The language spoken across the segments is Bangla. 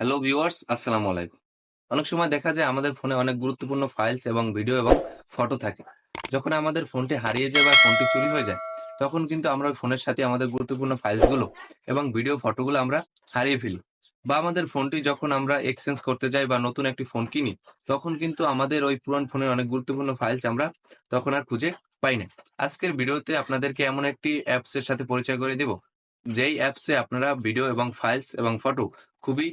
হ্যালো ভিউয়ার্স, আসসালামু আলাইকুম। অনেক সময় দেখা যায় আমাদের ফোনে অনেক গুরুত্বপূর্ণ ফাইলস এবং ভিডিও এবং ফটো থাকে। যখন আমাদের ফোনটি হারিয়ে যায় বা ফোনটি চুরি হয়ে যায়, তখন কিন্তু আমরা ওই ফোনের সাথে আমাদের গুরুত্বপূর্ণ ফাইলসগুলো এবং ভিডিও ফটোগুলো আমরা হারিয়ে ফেলি। বা আমাদের ফোনটি যখন আমরা এক্সচেঞ্জ করতে যাই বা নতুন একটি ফোন কিনি, তখন কিন্তু আমাদের ওই পুরান ফোনের অনেক গুরুত্বপূর্ণ ফাইলস আমরা তখন আর খুঁজে পাই না। আজকের ভিডিওতে আপনাদেরকে এমন একটি অ্যাপসের সাথে পরিচয় করে দিব, যেই অ্যাপসে আপনারা ভিডিও এবং ফাইলস এবং ফটো খুবই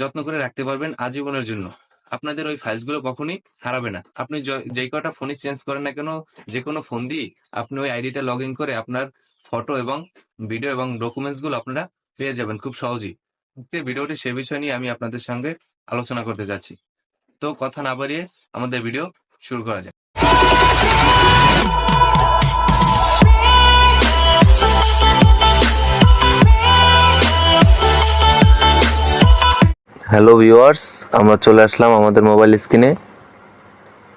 যত্ন করে রাখতে পারবেন আজীবনের জন্য। আপনাদের ওই ফাইলসগুলো কখনোই হারাবে না। আপনি যেই কটা ফোনই চেঞ্জ করেন না কেন, যেকোনো ফোন দিয়েই আপনি ওই আইডিটা লগ ইন করে আপনার ফটো এবং ভিডিও এবং ডকুমেন্টস গুলো আপনারা পেয়ে যাবেন খুব সহজেই। আজকের ভিডিওটি সে বিষয় নিয়ে আমি আপনাদের সঙ্গে আলোচনা করতে যাচ্ছি। তো কথা না বাড়িয়ে আমাদের ভিডিও শুরু করা যাক। হ্যালো ভিউয়ার্স, আমরা চলে আসলাম আমাদের মোবাইল স্ক্রিনে।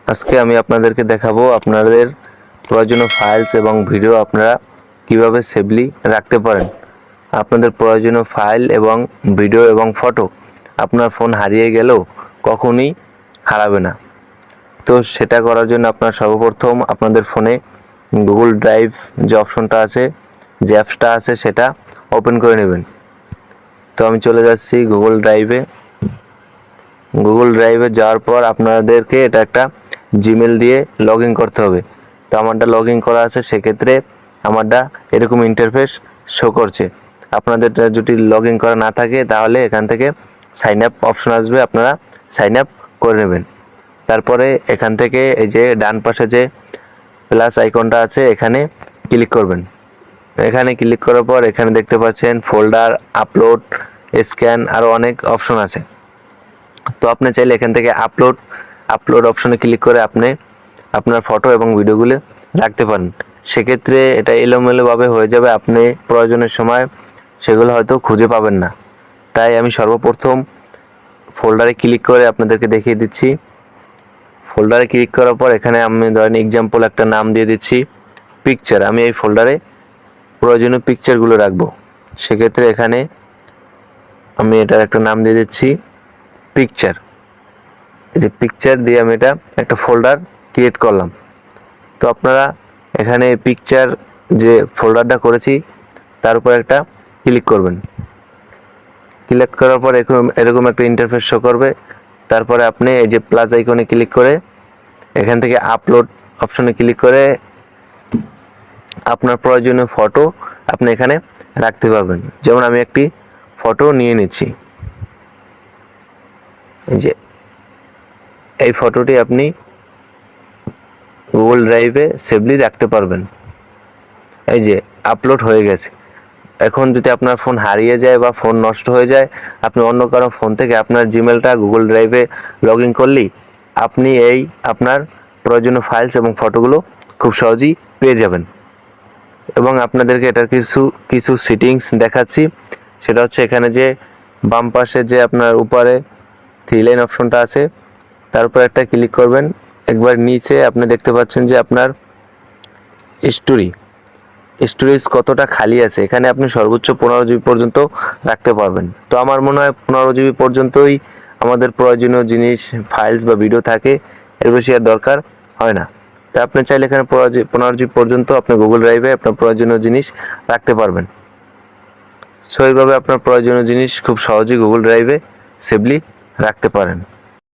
আজকে আমি আপনাদেরকে দেখাবো আপনাদের প্রয়োজনীয় ফাইলস এবং ভিডিও আপনারা কিভাবে সেভলি রাখতে পারেন। আপনাদের প্রয়োজনীয় ফাইল এবং ভিডিও এবং ফটো আপনার ফোন হারিয়ে গেলেও কখনোই হারাবে না। তো সেটা করার জন্য আপনার সর্বপ্রথম আপনাদের ফোনে গুগল ড্রাইভ যে অপশনটা আছে, যে অ্যাপসটা আছে, সেটা ওপেন করে নেবেন। তো আমি চলে যাচ্ছি গুগল ড্রাইভে। গুগল ড্রাইভে যাওয়ার পর আপনাদেরকে এটা একটা জিমেল দিয়ে লগ ইন করতে হবে। তো আমারটা লগ ইন করা আছে, সেক্ষেত্রে আমারটা এরকম ইন্টারফেস শো করছে। আপনাদের যদি লগ ইন করা না থাকে তাহলে এখান থেকে সাইন আপ অপশন আসবে, আপনারা সাইন আপ করে নেবেন। তারপরে এখান থেকে এই যে ডান পাশে যে প্লাস আইকনটা আছে, এখানে ক্লিক করবেন। এখানে ক্লিক করার পর এখানে দেখতে পাচ্ছেন ফোল্ডার, আপলোড, স্ক্যান, আরও অনেক অপশন আছে। তো আপনি চাইলে এখান থেকে আপলোড অপশনে ক্লিক করে আপনি আপনার ফটো এবং ভিডিওগুলো রাখতে পারেন। সেক্ষেত্রে এটা এলোমেলোভাবে হয়ে যাবে, আপনি প্রয়োজনের সময় সেগুলো হয়তো খুঁজে পাবেন না। তাই আমি সর্বপ্রথম ফোল্ডারে ক্লিক করে আপনাদেরকে দেখিয়ে দিচ্ছি। ফোল্ডারে ক্লিক করার পর এখানে আমি ধরেন এক্সাম্পল একটা নাম দিয়ে দিচ্ছি পিকচার। আমি এই ফোল্ডারে প্রয়োজনীয় পিকচারগুলো রাখবো। সেক্ষেত্রে এখানে আমি এটার একটা নাম দিয়ে দিচ্ছি পিকচার। এই যে পিকচার দিয়ে আমি এটা একটা ফোল্ডার ক্রিয়েট করলাম। তো আপনারা এখানে পিকচার যে ফোল্ডারটা করেছি তার উপর একটা ক্লিক করবেন। ক্লিক করার পর এরকম একটা ইন্টারফেস শো করবে। তারপরে আপনি এই যে প্লাস আইকনে ক্লিক করে এখান থেকে আপলোড অপশনে ক্লিক করে আপনার প্রয়োজনীয় ফটো আপনি এখানে রাখতে পারবেন। যেমন আমি একটি ফটো নিয়ে নিচ্ছি। এই যে এই ফটোটি আপনি গুগল ড্রাইভে সেভলি রাখতে পারবেন। এই যে আপলোড হয়ে গেছে। এখন যদি আপনার ফোন হারিয়ে যায় বা ফোন নষ্ট হয়ে যায়, আপনি অন্য কারো ফোন থেকে আপনার জিমেলটা গুগল ড্রাইভে লগ ইন করলেই আপনি আপনার প্রয়োজনীয় ফাইলস এবং ফটোগুলো খুব সহজেই পেয়ে যাবেন। এবং আপনাদেরকে এটার কিছু সেটিংস দেখাচ্ছি। সেটা হচ্ছে এখানে যে বাম পাশে যে আপনার উপরে থ্রি লাইন অপশনটা আছে, তার উপর একটা ক্লিক করবেন। একবার নিচে আপনি দেখতে পাচ্ছেন যে আপনার স্টোরেজ কতটা খালি আছে। এখানে আপনি সর্বোচ্চ 15 জিবি পর্যন্ত রাখতে পারবেন। তো আমার মনে হয় 15 জিবি পর্যন্তই আমাদের প্রয়োজনীয় জিনিস, ফাইলস বা ভিডিও থাকে, এর বেশি আর দরকার হয় না। তাই আপনি চাইলে এখানে 15 জিবি পর্যন্ত আপনি গুগল ড্রাইভে আপনার প্রয়োজনীয় জিনিস রাখতে পারবেন। সো এইভাবে আপনার প্রয়োজনীয় জিনিস খুব সহজেই গুগল ড্রাইভে সেভলি রাখতে পারেন।